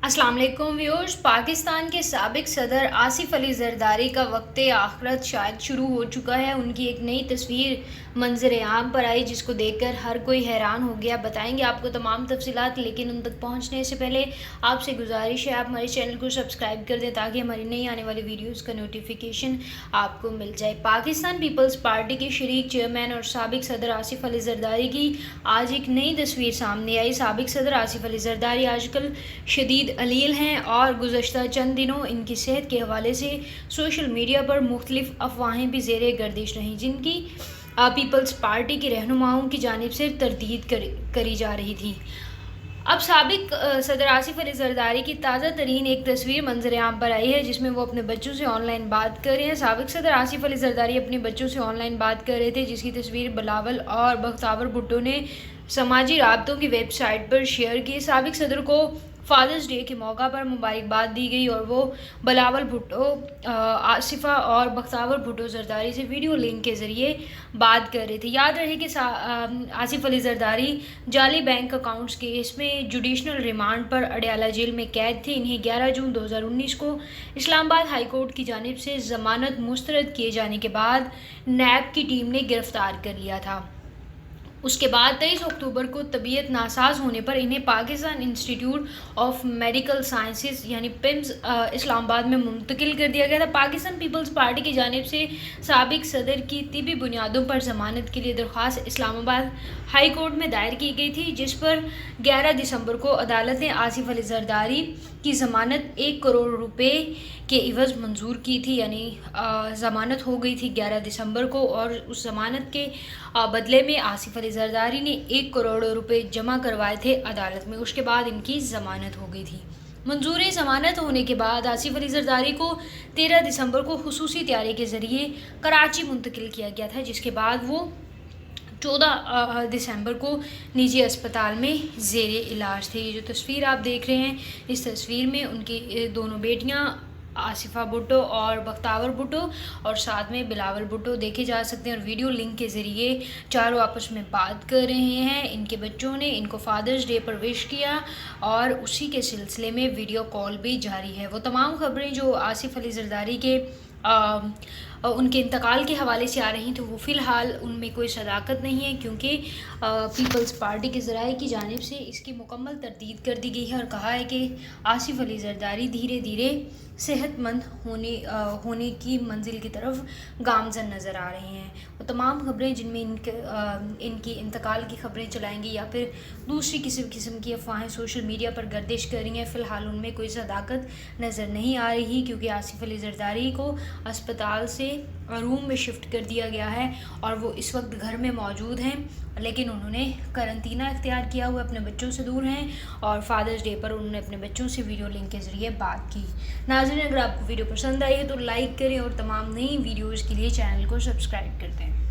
अस्सलाम वालेकुम व्यूअर्स। पाकिस्तान के साबिक सदर आसिफ अली जरदारी का वक्त आखिरत शायद शुरू हो चुका है। उनकी एक नई तस्वीर मंजर आम पर आई जिसको देखकर हर कोई हैरान हो गया। बताएंगे आपको तमाम तफसीलात, लेकिन उन तक पहुंचने से पहले आपसे गुजारिश है आप हमारे चैनल को सब्सक्राइब कर दें ताकि हमारी नई आने वाली वीडियोज़ का नोटिफिकेशन आपको मिल जाए। पाकिस्तान पीपल्स पार्टी के शरीक चेयरमैन और साबिक सदर आसिफ अली जरदारी की आज एक नई तस्वीर सामने आई। साबिक सदर आसिफ अली जरदारी आजकल शदीद अलील हैं और गुज़श्ता चंद दिनों इनकी सेहत के हवाले से सोशल मीडिया पर मुख्तलिफ अफवाहें भी ज़ेरे गर्दिश रहीं, जिनकी पीपल्स पार्टी के रहनुमाओं की जानिब से तरदीद करी जा रही थी। अब साबिक सदर आसिफ अली जरदारी की ताज़ा तरीन एक तस्वीर मंजर आम पर आई है जिसमें वो अपने बच्चों से ऑनलाइन बात कर रहे हैं। साबिक सदर आसिफ अली जरदारी अपने बच्चों से ऑनलाइन बात कर रहे थे, जिसकी तस्वीर बिलावल और बख्तावर भुट्टो ने समाजी राब्तों की वेबसाइट पर शेयर की। साबिक सदर को फादर्स डे के मौका पर मुबारकबाद दी गई और वो बिलावल भुट्टो, आसिफा और बख्तावर भुट्टो जरदारी से वीडियो लिंक के ज़रिए बात कर रहे थे। याद रहे कि आसिफ अली जरदारी जाली बैंक अकाउंट्स केस में जुडिशनल रिमांड पर अडयाला जेल में कैद थे। इन्हें 11 जून 2019 को इस्लामाबाद हाई कोर्ट की जानिब से ज़मानत मुस्तरद किए जाने के बाद नैब की टीम ने गिरफ्तार कर लिया था। उसके बाद 23 अक्टूबर को तबीयत नासाज होने पर इन्हें Pakistan institute of medical sciences यानी पिम्स इस्लामाबाद में मुंतकिल कर दिया गया था। पाकिस्तान पीपल्स पार्टी की जानिब से साबिक सदर की तिबी बुनियादों पर ज़मानत के लिए दरख्वास्त इस्लामाबाद हाई कोर्ट में दायर की गई थी, जिस पर 11 दिसंबर को अदालत ने आसिफ अली जरदारी की ज़मानत 1 करोड़ रुपए के इवज़ मंजूर की थी। यानी ज़मानत हो गई थी 11 दिसंबर को और उस ज़मानत के बदले में आसिफ अली जरदारी ने 1 करोड़ रुपए जमा करवाए थे अदालत में। उसके बाद इनकी ज़मानत हो गई थी। मंजूर ज़मानत होने के बाद आसिफ अली जरदारी को 13 दिसंबर को खुसूसी तैयारी के ज़रिए कराची मुंतकिल किया गया था, जिसके बाद वो 14 दिसंबर को निजी अस्पताल में ज़ेरे इलाज थे। ये जो तस्वीर आप देख रहे हैं, इस तस्वीर में उनकी दोनों बेटियां आसिफा भुट्टो और बख्तावर भुट्टो और साथ में बिलावल भुट्टो देखे जा सकते हैं और वीडियो लिंक के ज़रिए चारों आपस में बात कर रहे हैं। इनके बच्चों ने इनको फादर्स डे पर विश किया और उसी के सिलसिले में वीडियो कॉल भी जारी है। वो तमाम खबरें जो आसिफ अली जरदारी के उनके इंतकाल के हवाले से आ रही तो वो फ़िलहाल उनमें कोई सदाकत नहीं है, क्योंकि पीपल्स पार्टी के ज़राए की जानिब से इसकी मुकम्मल तरदीद कर दी गई है और कहा है कि आसिफ अली जरदारी धीरे धीरे सेहतमंद होने की मंजिल की तरफ गामज़न नज़र आ रहे हैं। वो तमाम खबरें जिनमें इनकी इंतकाल की खबरें चलाएंगी या फिर दूसरी किस्म की अफवाहें सोशल मीडिया पर गर्दिश कर रही हैं, फ़िलहाल उनमें कोई सदाकत नज़र नहीं आ रही, क्योंकि आसिफ अली जरदारी को अस्पताल से रूम में शिफ्ट कर दिया गया है और वो इस वक्त घर में मौजूद हैं, लेकिन उन्होंने करंतना इख्तियार किया हुआ, अपने बच्चों से दूर हैं और फादर्स डे पर उन्होंने अपने बच्चों से वीडियो लिंक के ज़रिए बात की। नाज़रीन, अगर आपको वीडियो पसंद आई है तो लाइक करें और तमाम नई वीडियोज़ के लिए चैनल को सब्सक्राइब कर दें।